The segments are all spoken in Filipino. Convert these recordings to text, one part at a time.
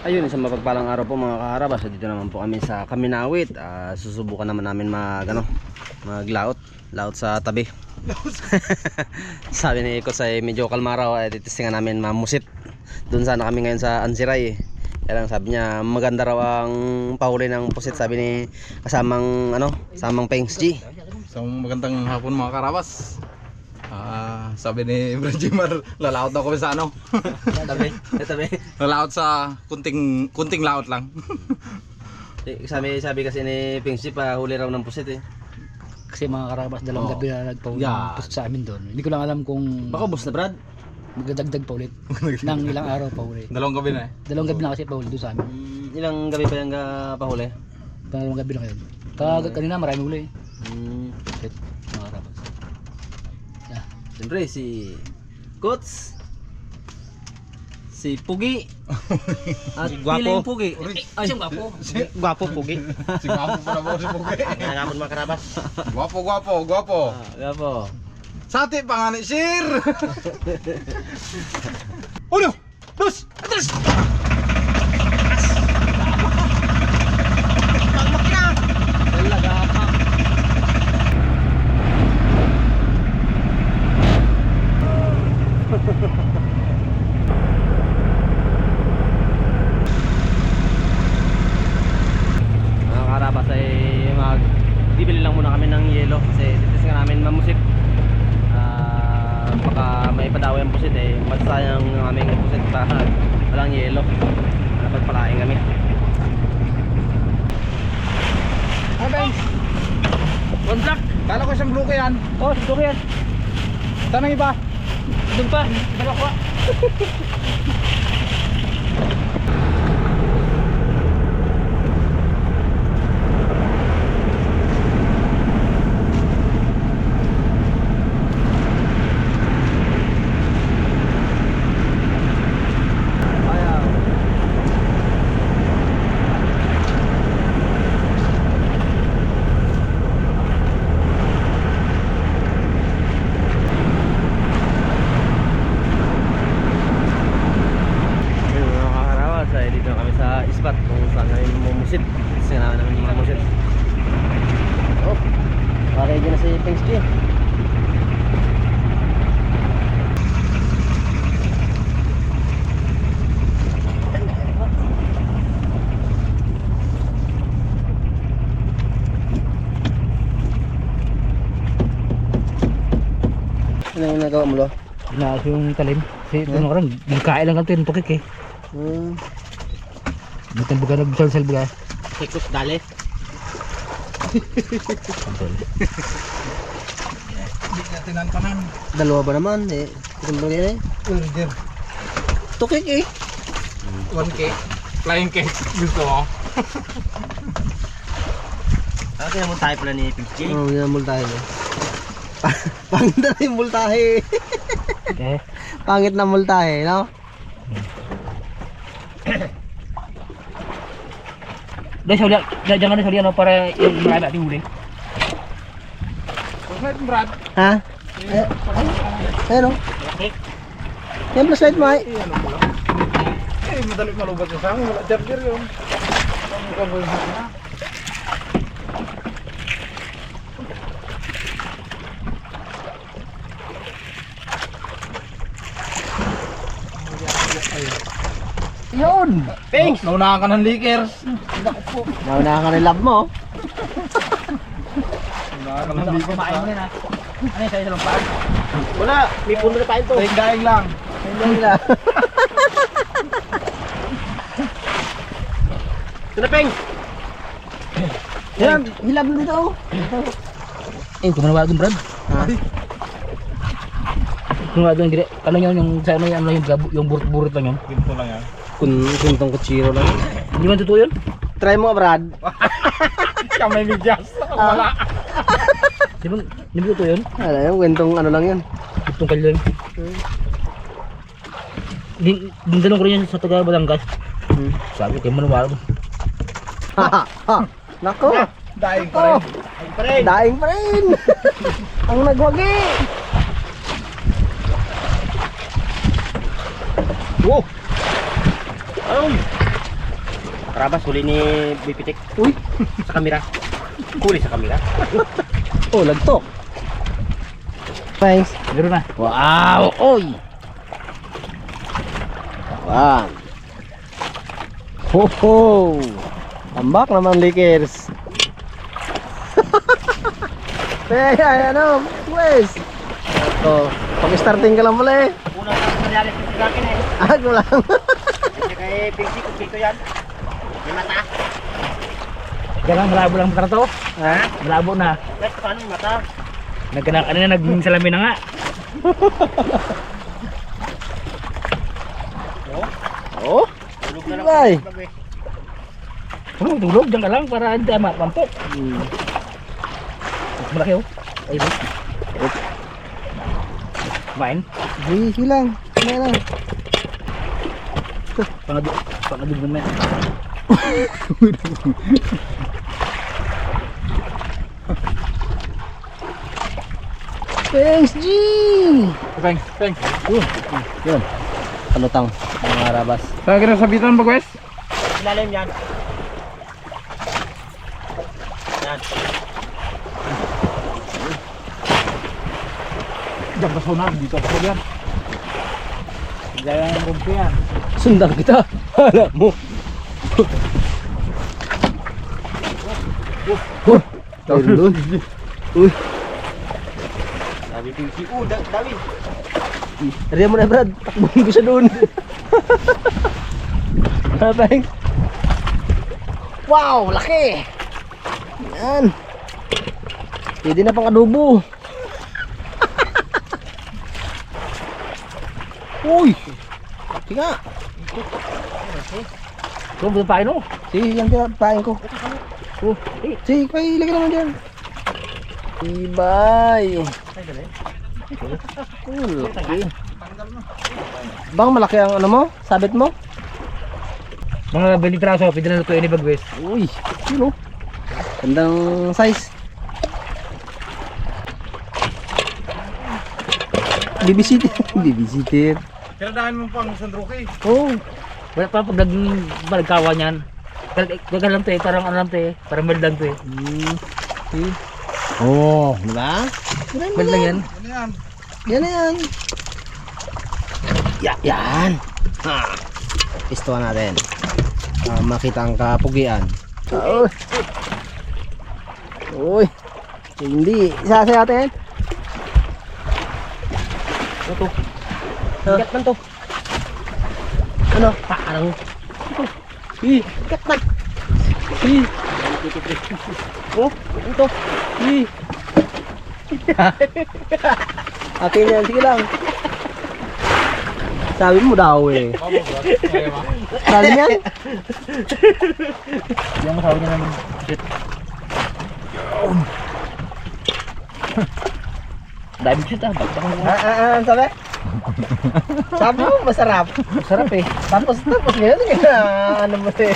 Ayun, isang mapagpalang araw po mga kaharabas. Dito naman po kami sa Kaminawit. Susubukan naman namin maglaot sa tabi. Sabi ni Ikot ay medyo kalmaraw, titistingan namin mamusit. Doon sana kami ngayon sa Ansiray. Kaya lang sabi niya maganda raw ang pahuli ng pusit, sabi ni kasamang Pengs G. So magandang hapon mga karabas. Sabi ni Brajimar, lalaot daw kami sa Tabi. lalaot sa kunting laot lang. Sabi kasi ni Pengs G pahuli raw ng pusit eh. Kasi mga karabas, dalawang gabi na nagpahuli Yeah. sa amin doon. Hindi ko lang alam kung Baka bus na Brad. magdadagdag pa ulit ng ilang araw pa uli. Dalawang gabi na eh. Dalawang gabi na kasi pa uli doon sa amin. Ilang gabi pa yung pahuli? Dalawang gabi na kayo. Kanina marami uli. Shit, mga karabas. Yeah. Siyempre si Kots, si Pugi at Piling Pugi. Ay, siyang gwapo. Gwapo Pugi. Si Gwapo pa na po si Pugi. Nangapon mga karabas. Gwapo. Gwapo. Sati pa nga ni Sir. Uno, dos, tres. Mga karabas ay bibili lang muna kami ng yelo kasi titis nga namin mamusip. Baka may padawi ang pusit eh, masayang ang aming pusit pa walang yelo. Napagpalaing kami. Okay. One block! Kala ko isang blue yan. Oh, siguro yan. Saan ang iba? Doon pa, dalawa. Dito na kami sa spot kung saan kami mumusit. Kasi namin mga musit. Oh, ready na si Pengs G. Ano yung nagawa mo lo? Inaas yung talim. Kasi ito naman, gikain lang ito yung tukik eh. Bukan bukan nagsal-sal buka. Ikot dali. Tinan-tanan. Dalawa ba naman eh? Kumpang yan eh. Order. Tukik eh. 1 cake. Flying cake. Gusto mo? Kaya mo tayo pala ni Pengs G. Oo, yan ang multahe mo. Pangit na yung multahe. Okay. Pangit na multahe, no? Dahil sa uli, jangan sa uli ano para yung marami ating huli. Flashlight mo, Brad. Ha? Ayun o. Yan flashlight mo ay. Madali malubat yung sango. Wala charger yun. Yun! Pengs! Naunahan ka ng liquors. Naunahan ka ng love mo. Naunahan ka ng liquors. Kumain mo na na. Ano yung sa'yo sa lumpag? Wala, may puno na tayo to. Daing lang. Hindi lang. Ito na Pengs! Yan! Hilab mo dito. Eh, kumanawa doon Brad. Ha? Kumanawa doon, ano yun, yung sa ano yung yung burut-burut lang yun. Ginto lang yan. Kuntong kutsiro lang. Hindi man totoo yun? Try mo nga Brad. Kamay midyas. Wala. Di ba totoo yun? Wala yung kwentong ano lang yan. Itong kalyo yun. Dindanong ko rin yan sa taga Batangas. Sabi ko, manawala doon. Ha! Nako! Daing pa rin. Daing pa rin! Ang nagwagi! Wow! Ayun! Karabas, huli ni Bipitik. Uy. Sa kamera. Huli sa kamera. Oh, lagtok. Thanks. Meron na. Wow! Oy! Wow! Ho ho! Tambak naman likers. Ay, ano? Wes! Ito, pag-starting ka lang pala eh. Unang nangyari sa akin eh. Ako lang. Kasi kay Pinky, kumpito yan. May mata. Diyan lang, malabo lang mata to. Ha? Malabo na. Kahit paano yung mata? Kanina naging salamin na nga. Oh? Tulog na lang. Ay! Tulog, diyan ka lang para hindi mapampok. Malaki oh. Ay, ba? Kumain. Sige lang. Sige lang. Pangadug naman. Thanks, G! Thanks. Yun. Panutang. Mga rabas. Saan ka na sabitan ba, Wes? Ilalim yan. Yan. Diyan ka na, dito ako yan. Diyan ang rumpi yan. Sundan kita. Hala mo. Ayun doon. Uy. Sabi Pinky, dami. Tarihan mo na, Brad. Takbuhin ko siya doon. Thanks. Wow, laki. Yan. Pwede na pang adobo. Uy. Laki nga. Kung buta pa no? Sige, yan pinapain ko. Sige, ilagay naman dyan. Ibay. Laki. Bang malaki ang ano mo? Sabit mo? Mga 20 traso, pwede na lutuin ni Bagwes. Uy, yun o. Gandang size. Bibisitir. Bibisitir. Kinadahan mo pang sandroke. Oh. Wala pa pag nagkawa niyan. Gagal lang to eh, parang ano lang to eh. Parang mild lang to eh. See? Oh, di ba? Mild lang yan. Ano yan? Yan na yan. Yan. Ha. Pistuhan natin. Makita ang kapugian. Uy. Uy. Hindi. Isasay natin. Ano to? Bigat man to. Ano? Parang Bigat man. oh, ano to? Akin yan. Sige lang. Sabi mo daw eh. Sabi niya? Yung masawa niya naman. Dami shoot ah. Ano sabi? Sabi mo masarap. Masarap eh. Tapos ngayon ano mo eh.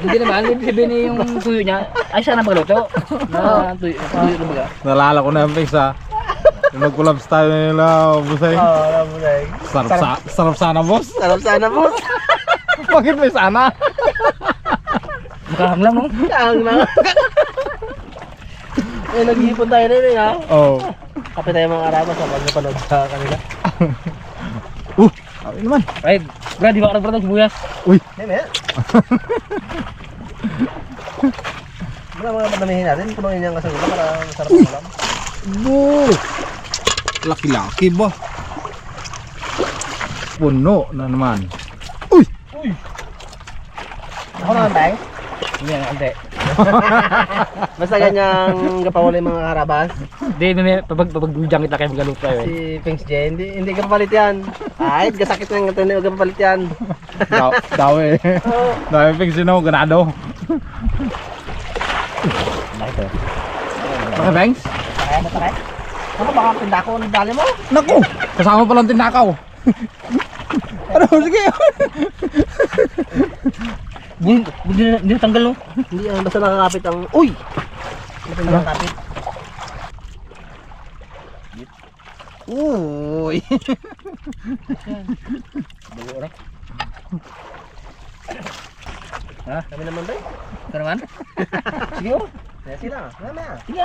Hindi naman, ibig sabihin yung tuyo niya. Ay, sana magluto. Na tuyo na baga. Nalala ko na yung pizza. Yung nag-collabs tayo nila, Busay. Alam mo na eh. Sarap sana, boss. Sarap sana boss. Bakit may sana? Makahang lang no? Kaang na. Nag-iipon tayo rin eh ha. Oh. Kape tayo mga arabas habang napanood sa kanila. Ay naman. Ay, Brad, di ba ka nagbrad ng sibuyas? Hindi. Mga madamihin natin. Punuin niyang kasagutan para masarap ang ulam. Laki-laki ba? Puno na naman. Ako naman tayo. Hindi, hindi. Basta ganyang gapawala yung mga karabas. Hindi, may papagbujang kita kayo magaluto tayo eh. Si Pinks J, hindi ka papalit yan. Ay, gasakit na yung hindi ka papalit yan. Dawi. Dawi ping sino, ganado. Bakit to? Okay, Banks? Bakit? Ano baka pinda ko ang dali mo? Naku! Kasama palang tinakaw. Ano, sige. Hindi tanggal no? Hindi yan, basta nakakapit ang... Uy! Basta nakakapit. Uy. Bago na. Ha? Kami naman ba? Ito naman? Sige oh. Kaya sila. Mamaya. Sige.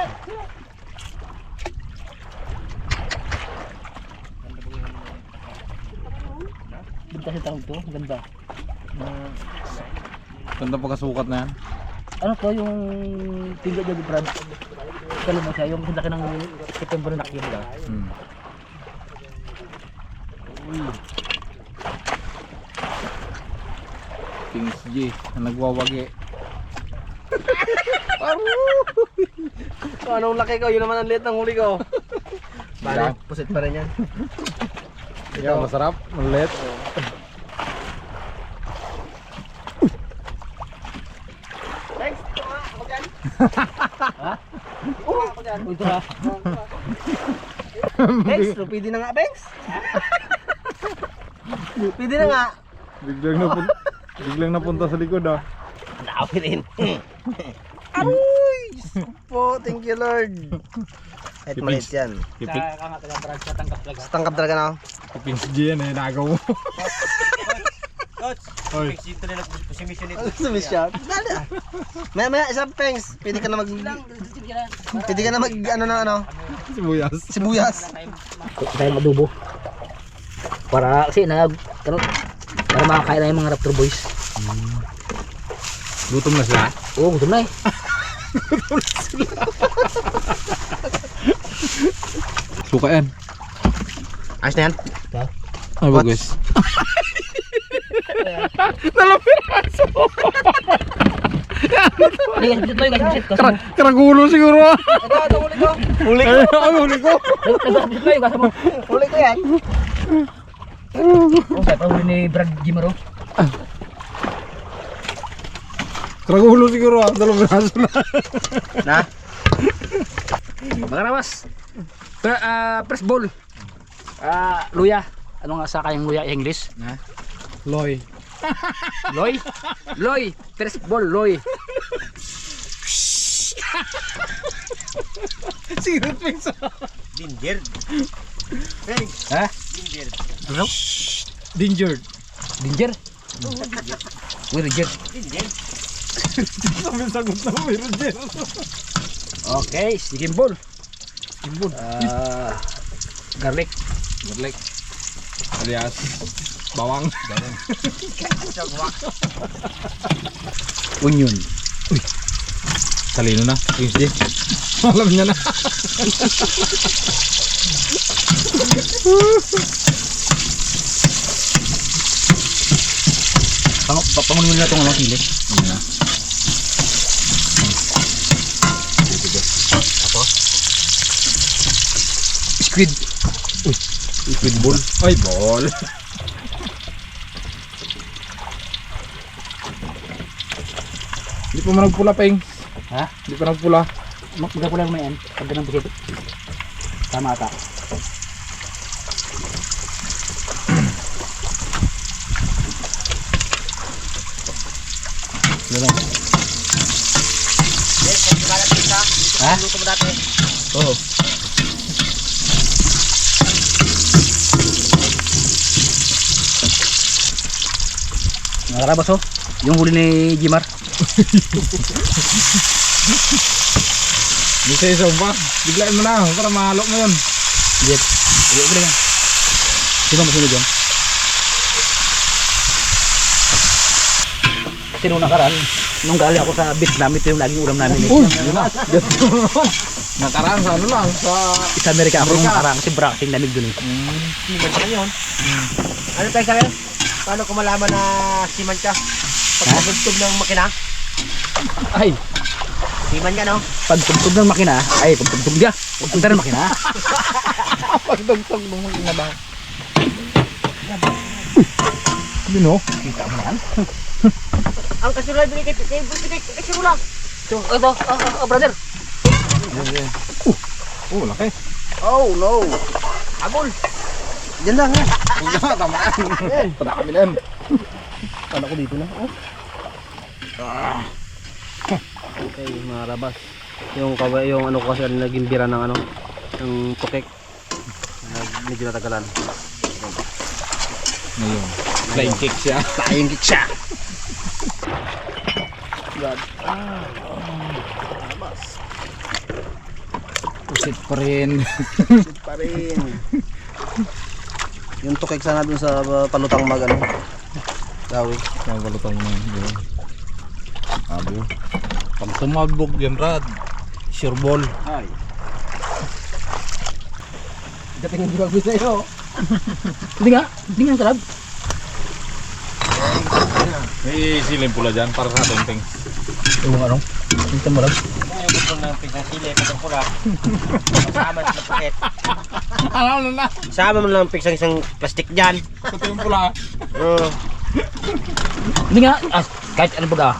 Ganda sa tawag to. Ganda. Ganda pagkasukat na yan. Ano to yung tingga dyan Brad? Kalo mo siya yung laki ng September na nakikita nila. Kings G na nagwawagi. Anong laki ko? Yun naman ang liit ng huli ko. Bale, pusit pa rin yan. Ito, masarap, malit. Thanks. Ako dyan. Ha? Ako dyan. Ito ha. Bengs, pwede na nga, Bengs. Pwede na nga. Biglang napunta sa likod ah. Dami rin. Aroy! Po, thank you Lord. Kahit maliit yan. Kipit, Kaka taga Brad sa tangkap talaga. Sa tangkap talaga na ako. Kings G yan eh, nagaw mo. Coach, Oy. dito nila mission ito. Sumis siya. Dali ah. Maya isang pengs. Pwede ka na mag... Pwede ka na mag... Ano na ano? Sibuyas. Sibuyas. Tayo madubo. Para kasi para makakain na yung mga Raptor boys. Gutom na sila. Oo, gutom na eh. Suka yan. Ayos na yan. Ay, bagus. Hindi, bisit mo yung bisit ko. Karagulo siguro ah. Ito, huli ko. Huli ko. Ay, huli ko. Bisit mo yung gasa mo. Huli ko yan. Oh, sa huli ni Brad Jimaro. Karagulo siguro ah. Dalawang braso na. Na? Mga ramas. Press ball. Luya. Ano nga sa kayang luya in English? Loy. Loy. Loy. Press ball, loy. Sige, thanks. Ginger. Ha? Ginger. Ano? Dingered. Ginger? Uy, Ginger. Ginger. Sabi sagot na mayroon dyan. Okay, chicken ball. Timbod. Garlic. Garlic. Alias bawang. Onion. Uy. Talino na. Kings G. Alam niya na. Pangunin nila itong sili. Squid. Uy. Squid ball. Ay, ball. Hindi pa man nagpula, Peng. Ha? Hindi pa nagpula. Magka pala naman yan. Pag ganang busit. Tama ata. Ha? Luto mo dati. Oo. Mga karabas oh. Yung huli ni Jimar. Hindi sa isang pa. Biglain mo na para mahalok mo yun. Lihat. Lihat ko lang. Sino masunod yan? Kasi nung nakaraan, nung galing ako sa Vietnam, ito yung laging ulam namin eh. Uy, yun na. Nakaraan sa ano lang. Sa Amerika ako nung nakaraan kasi bracking lamig dun eh. Siman ka yun. Ano tayo sa'yo? Paano ko malaman na siman ka? Pag nagtugtog ng makina? Ay, Siman ka, no? pag tugtog ng makina, ay pagtugtog niya. Pagtugtog ng makina. Pagdagtag mo mo na ba? Sabi no? Kita mo yan. Ang kasurula binigay kay kasurula. Ito, brother. Oh, laki. Oh no. Agol. Yan lang ha. Tamaan. Padami na yan. Kala ko dito na. Oh. Okay, mga rabas. Yung ano ko kasi naging bira ng ano, ng tukek. Medyo natagalan. Ngayon. Flying kick siya. Flying kick siya. Brad. Pusit pa rin. Pa rin. Yung tukik sana dun sa palutang ano. Gawi. Ang balutang mo yun. Abo. Pag sumabog yan, Brad. Sure ball. Ay. Dating hindi bago sa'yo. Hindi nga kalab. May siling pula dyan para sa ating ting. Yung ano? Ito mo lang. Yung gusto ng pinsang sili, pitong pula. Sama sa paket. Ano na? Sama mo lang pinsang isang plastic dyan. Ito yung pula. Hindi nga. Kahit ano ba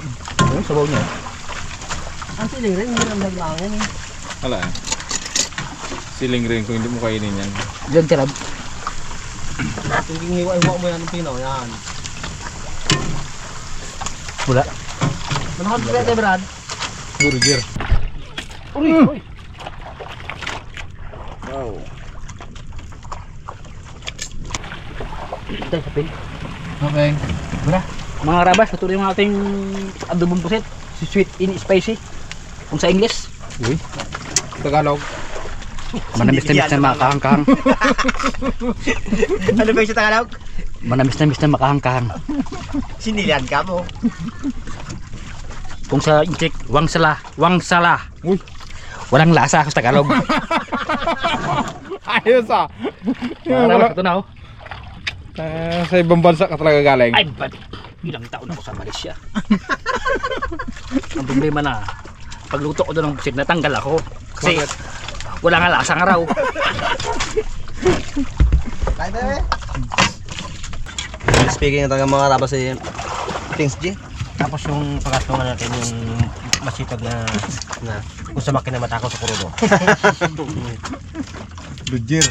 yung sabaw niya. Ang siling rin, hindi lang naglangin. Wala eh. Siling rin kung hindi mo kainin yan. Diyan kalab. Yung hiwa-hiwa mo yan ng pinaw, yan. Wala. Manakad ka tayo, Brad. Burger. Uy! Wow. Ito sa pin. Okay. Wala. Mga rabas, patuloy yung ating adobong pusit. Sweet in spicy. Kung sa English. Uy. Tagalog. Manamis-namis na makahangkahang. Ano ba yung sa Tagalog? Manamis-namis na makahangkahang. Sinilihan ka mo. Kung sa Inchik, wangsala. Uy. Walang lasa sa Tagalog. Ayos ah. Mga rabas, ito na oh. Sa ibang bansa ka talaga galing. Ay, ba't ilang taon ako sa Malaysia. Ang problema na, pagluto ko doon ng pusit, natanggal ako. Kasi Bakit? wala nga lasa nga raw. Speaking ng taga mga rabas si Pings G. Tapos yung pagkatungan natin yung masipag na kung sa makina matakaw sa kurudo. Burger.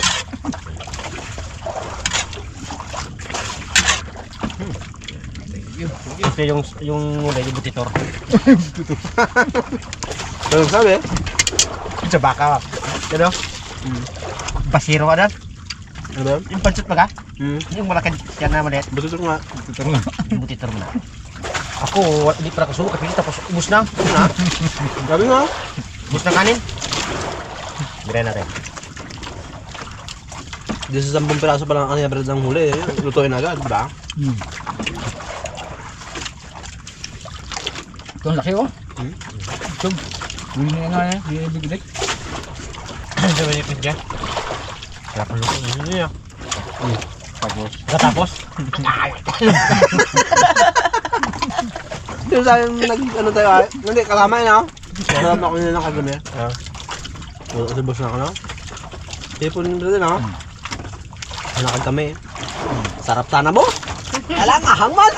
Ito yung butitor. Ano sabi? Sa baka. Ano? Basiro ka na? Ano ba? Yung pansot ba ka? Yung malaki yan na maliit. Basta nga. Ito nga. Yung butitor mo na. Ako, hindi pa nakasubo kapili tapos ubus na. Gabi nga. Ubus na kanin. Dire na rin. Di sa 10 piraso pa lang kanina bread ng huli. Lutuin agad, di ba? Ito ang laki oh. Sub. Huli na nga yan. Hindi na bigilik. Sa manipid dyan. Kaya pang luto nyo niya. Tapos. Katapos? Yung sa akin, ano tayo ay? Hindi, kasama yun ako. Kasama ako nila ng kagabi. Wala kasi boss na ako na. Tipon nila din ako. Nakag kami. Sarap sana mo. Alang ahang man.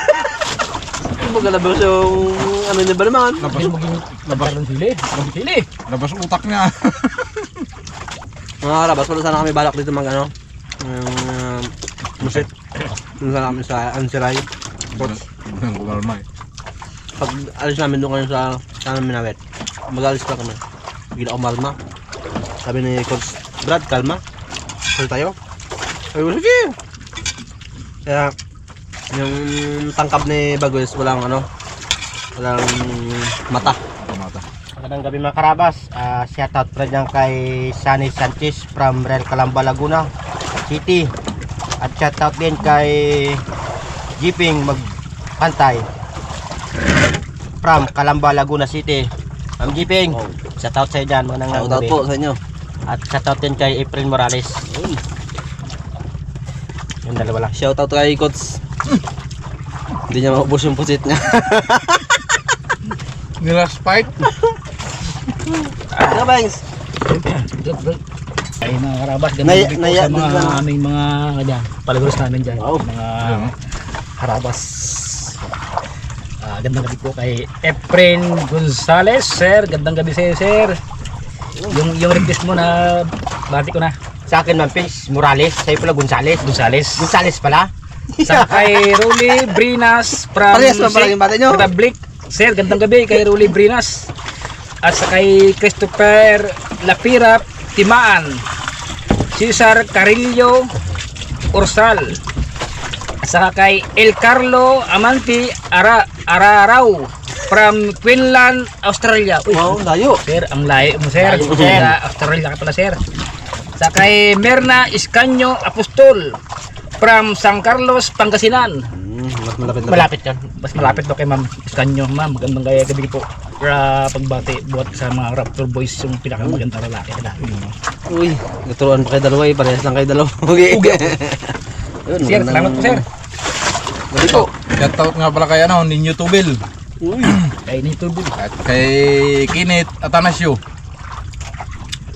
Magalabas yung ano niya ba naman? Labas mo labas ng sili. Labas sili. Labas utak niya. Mga karabas, wala sana kami balak dito mag ano. Musit. Doon sana kami sa Ansiray. Ang kumalma eh. Pag alis namin doon kayo sa namin nawet. Mag-alis pa kami. Bigla ako malma. Sabi ni Coach Brad, kalma. Sali tayo. Sabi ko, sige. Kaya, yung tangkab ni Bagoes, walang ano, walang mata. Pamata. Magandang gabi mga karabas. Shoutout pa dyan kay Sunny Sanchez from Real Calamba, Laguna City. At shoutout din kay Jeeping Magpantay from Calamba, Laguna City. Ma'am Jeeping, shoutout sa dyan. Magandang Shoutout gabi. po sa inyo. At shoutout din kay April Morales. Yung dalawa lang. Shoutout kay Coach. Hindi niya maubos yung pusit niya. Nilaspite. Ano ba yung Ay mga karabas, ganun Naya- din po naya- sa mga ganun. aming mga palagros namin dyan. Wow. Mga karabas. Gandang gabi po kay Efren Gonzales, sir. Gandang gabi sa'yo, sir. Yung request mo na bati ko na. Sa akin man, Pins Morales. Sa'yo pala Gonzales. Gonzales. Gonzales pala. Sa kay Rolly Brinas from Parehas pa pala yung bati nyo. Republic. Sir, gandang gabi kay Rolly Brinas. At sa kay Christopher Lapira Timaan. Cesar Carillo Ursal. At saka kay El Carlo Amanti Araraw. from Queensland, Australia. Uy, Wow, layo. sir, ang layo mo, sir. Layo mo, sir. Sa Australia ka pala, sir. Sa kay Merna Iscanyo Apostol from San Carlos, Pangasinan. Mas malapit lang. Malapit yun. Mas malapit to kay Ma'am Iscanyo. Ma'am, magandang gaya gabi po. Para pagbati buat sa mga Raptor Boys yung pinakamagandang lalaki na. Uy, naturuan pa kayo dalawa eh. Parehas lang kayo dalawa. Okay. Yun, Sir, salamat po, sir. Gabi po. Shoutout nga pala kay ano, Ninyo Tubil. Uy. Kay Nito Bill. At kay Kinit Atanasio.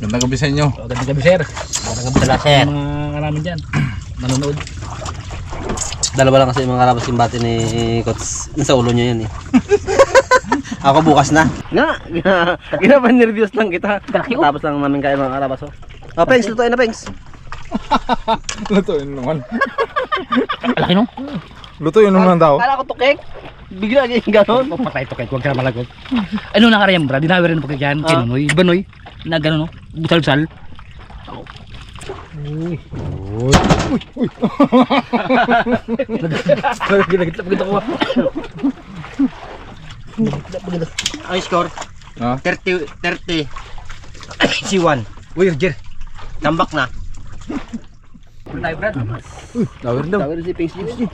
Gandang gabi sa inyo. Magandang gabi, sir. Magandang gabi sila, sir. Mga namin dyan. Nanonood. Dalawa lang kasi yung mga karabas yung bati ni Coach. Yung sa ulo niya yan eh. Ako bukas na. Ginapan-nervyos lang kita. Tapos lang namin kain mga karabas. Oh, Pengs, lutuin na Pengs. Lutuin naman. Laki no? Lutuin naman daw. Kala ko tukek. Bigla ganyan gano'n. Patay to kay huwag ka malagot. Ano na karayang bra? Dinawi rin po kay Jan. Kinunoy. Banoy. Na gano'n no? Busal-busal. Uy. Lagit ako. Ang score, Ha? 30. Si Juan. Uy, Roger. Tambak na. Tayo, Brad. Tawir daw. Tawag si Pengs dito.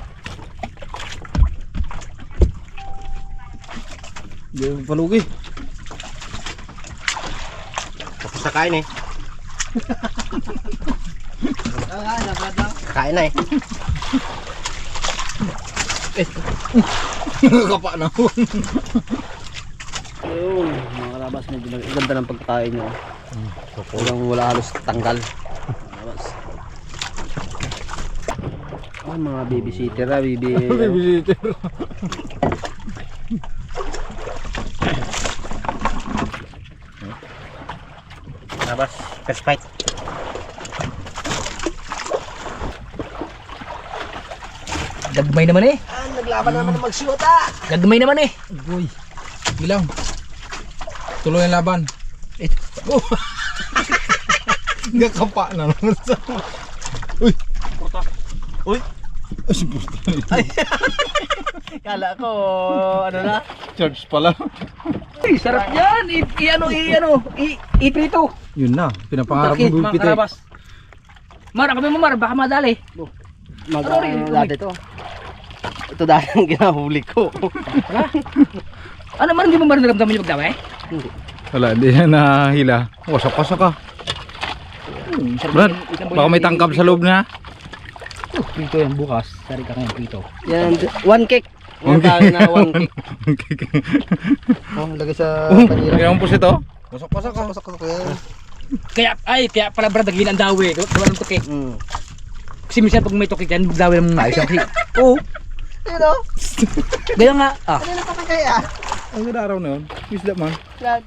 Yung palugi. Tapos na kain eh. Kain na eh. Kapa na. Ayun, mga karabas, medyo ganda ng pagkain nyo. Walang wala halos tanggal. Karabas. Oh, mga babysitter ah, Bibisita. Labas, first fight. Gagmay naman eh. naglaban naman ng magsyota. Gagmay naman eh. Uy. Bilang. Tuloy ang laban. Oh. Gakapa na naman sa. Uy. Uy. Ay, Kala ko, ano na? charge pala. Ay, sarap yan. Iprito. Yun na. Pinapangarap Takit, ng mga bupit eh. karabas. Mar, kami mo Mar, baka madali. Ano rin? Dati to. Ito dahil ang ginahuli ko. Ano Mar, hindi mo Mar naramdaman yung magdaway? Wala, hindi na nahila. Wasak-wasak ka. Brad, baka may tangkap sa loob na. Prito yan bukas. Sari ka ng prito. Yan, one cake. Mga tao na one cake. Oh, lagay sa panira. Kaya mo po ito? Wasak-wasak ka. Pasok yan. Kaya pala Brad, nagawin ang dawi. Gawa ng tukik. Kasi minsan pag may tukik yan, magdawi ng mga isang kasi. Oo. Ayun o. Gaya nga. Ah. Kanina to kaya? Ang ganda araw na yun. Isda man. Yan.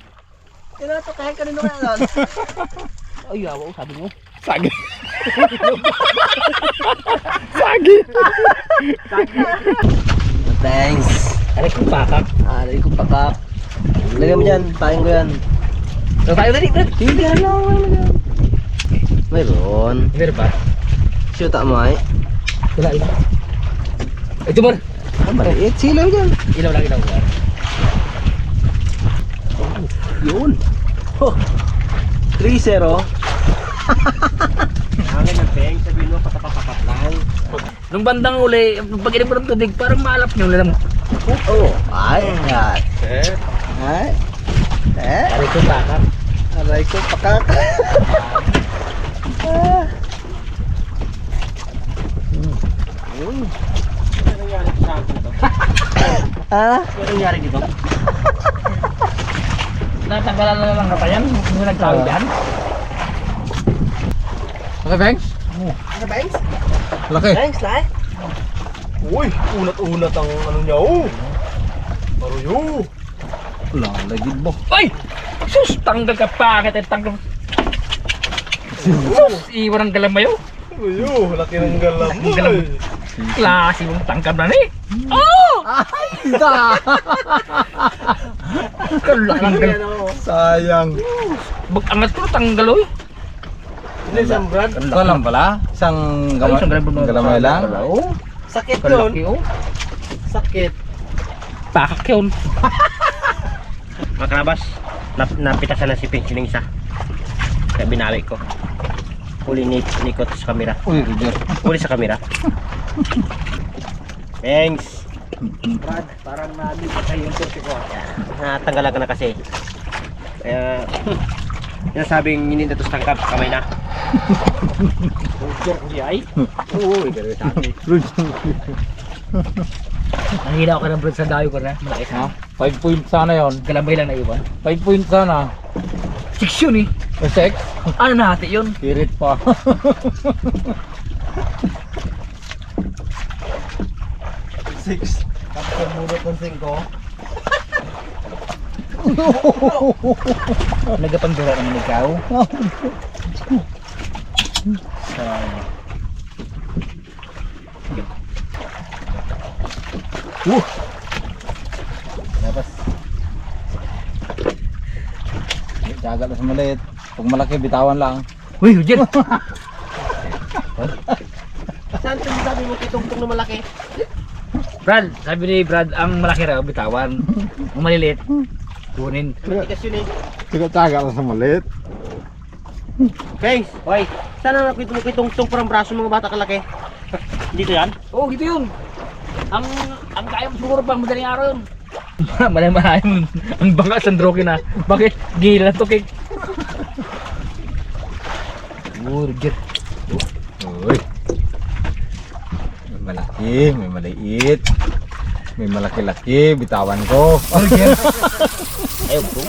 Kanina to kaya? Kanina kaya nun? Ay, awa ko, sabi mo. Sagi. Sagi. Thanks. Aray kong pakak. Aray ko pakak. Lagyan mo dyan. Pain ko yan. So tayo dali, Brad. Hindi, ano. Mayroon. Meron ba? Shoot mo ay. Wala, ilaw. Ito Mar. Ang maliit. Silaw dyan. Ilaw lang, ilaw. Yun. Oh. 3-0. Hangin ng peng, sabihin mo, patapapapat lang. Nung bandang uli, pag inig mo ng tubig, parang maalap nyo lang. Oh. Ay. Ay. Ay. Aray kong pakak. Aray ko pakak. Ano nangyari sa akin dito? Ah? Ano nangyari dito? Natanggalan na lang katayan, hindi nagkawin yan. Okay, thanks. Ano ba, Ings? Laki. Thanks, Lai. Uy, unat-unat ang ano niya, oh. Paruyo. Wala, lagid mo. Ay! Sus! Tanggal ka pakit at tanggal. Sus! Iwan ang galamayo. Paruyo, laki ng galam mo. Ang galam. Klase mong tangkab na ni. Oh! Kalaking galam. Sayang. Bag-angat ko tanggal oy. Ano isang brad? Ito lang pala. Isang gamay, Isang galamay lang. Oh. Sakit yun. Kalaki oh. Sakit. Pakak yun. Mga kanabas, napitasan na si Pinch yung isa. Kaya binawi ko. Huli nikot sa kamera. Uy, Roger. Huli sa kamera. Thanks. Brad, parang nabig sa yung kursi ko. Natanggalan ka na kasi. Kaya, yan sabing hindi na ito tangkap, kamay na. Roger ko siya ay. Oo, gano'n sa akin. Nanghina ako ng Brad sa dayo ko na. Malaki Ha? ka. 5 point sana yon. Galambay lang na iwan. 5 point sana. 6 yun eh. O 6? Ano na hati yun? Pirit pa. Six. Tapos yung mulot ng 5. Nagapandura naman ikaw. Tapos. Jaga na sa maliit. Pag malaki, bitawan lang. Uy, Roger. Saan ito sabi mo kitungtong na malaki? Brad, sabi ni Brad, ang malaki raw bitawan. Ang maliliit, kunin. Tigas yun eh. Jaga na sa maliit. Thanks. Hoy, Saan na kitungtong parang braso mga bata kalaki? Dito yan? oh, gitu yun. Ang kaya mo siguro pang madaling araw yun. Malay mo, ang bangka sa droke na. Bakit? Gila to cake. Oh, Roger. Uy. May malaki, may maliit. May malaki-laki, bitawan ko. Ayaw bro.